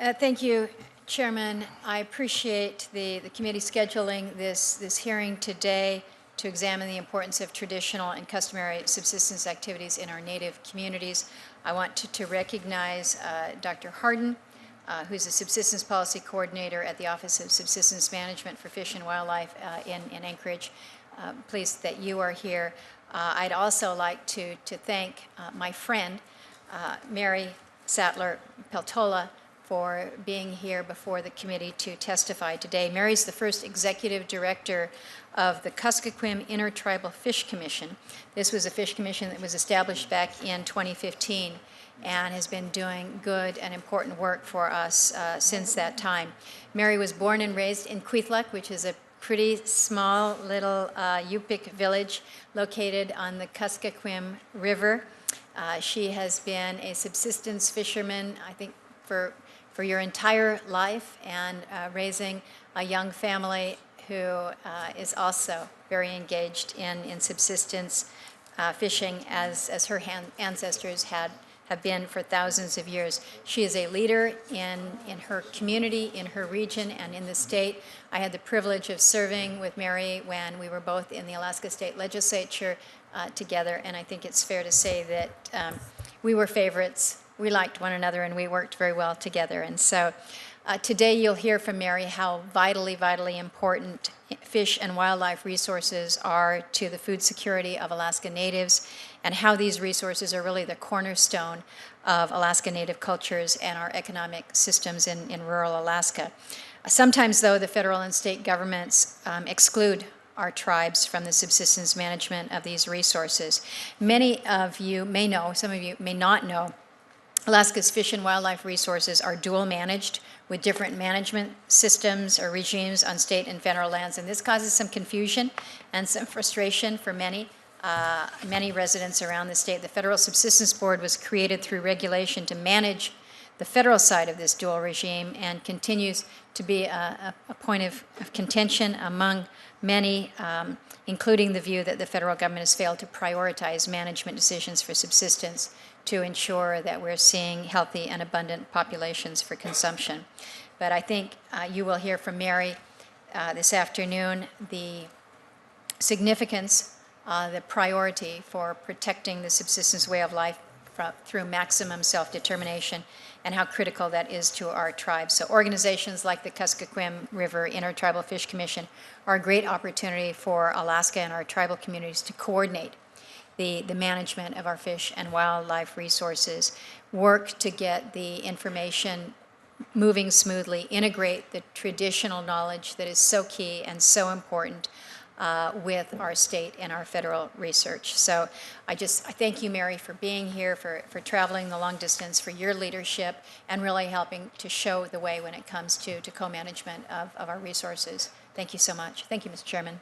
Thank you, Chairman. I appreciate the committee scheduling this hearing today to examine the importance of traditional and customary subsistence activities in our Native communities. I want to recognize Dr. Harden, who's a Subsistence Policy Coordinator at the Office of Subsistence Management for Fish and Wildlife in Anchorage. Pleased that you are here. I'd also like to thank my friend, Mary Sattler-Peltola, for being here before the committee to testify today. Mary's the first executive director of the Kuskokwim Intertribal Fish Commission. This was a fish commission that was established back in 2015 and has been doing good and important work for us since that time. Mary was born and raised in Kwethluk, which is a pretty small little Yupik village located on the Kuskokwim River. She has been a subsistence fisherman, I think, for your entire life, and raising a young family who is also very engaged in subsistence fishing as her ancestors have been for thousands of years. She is a leader in her community, in her region, and in the state. I had the privilege of serving with Mary when we were both in the Alaska State Legislature together, and I think it's fair to say that we were favorites. We liked one another, and we worked very well together. And so today you'll hear from Mary how vitally, vitally important fish and wildlife resources are to the food security of Alaska Natives, and how these resources are really the cornerstone of Alaska Native cultures and our economic systems in rural Alaska. Sometimes, though, the federal and state governments exclude our tribes from the subsistence management of these resources. Many of you may know, some of you may not know, Alaska's fish and wildlife resources are dual managed with different management systems or regimes on state and federal lands, and this causes some confusion and some frustration for many residents around the state. The Federal Subsistence Board was created through regulation to manage the federal side of this dual regime, and continues to be a point of contention among many, including the view that the federal government has failed to prioritize management decisions for subsistence to ensure that we're seeing healthy and abundant populations for consumption. But I think you will hear from Mary this afternoon the significance, the priority for protecting the subsistence way of life through maximum self-determination, and how critical that is to our tribes. So organizations like the Kuskokwim River Intertribal Fish Commission are a great opportunity for Alaska and our tribal communities to coordinate the management of our fish and wildlife resources, work to get the information moving smoothly, integrate the traditional knowledge that is so key and so important with our state and our federal research. So I thank you, Mary, for being here, for traveling the long distance, for your leadership, and really helping to show the way when it comes to co-management of our resources. Thank you so much. Thank you, Mr. Chairman.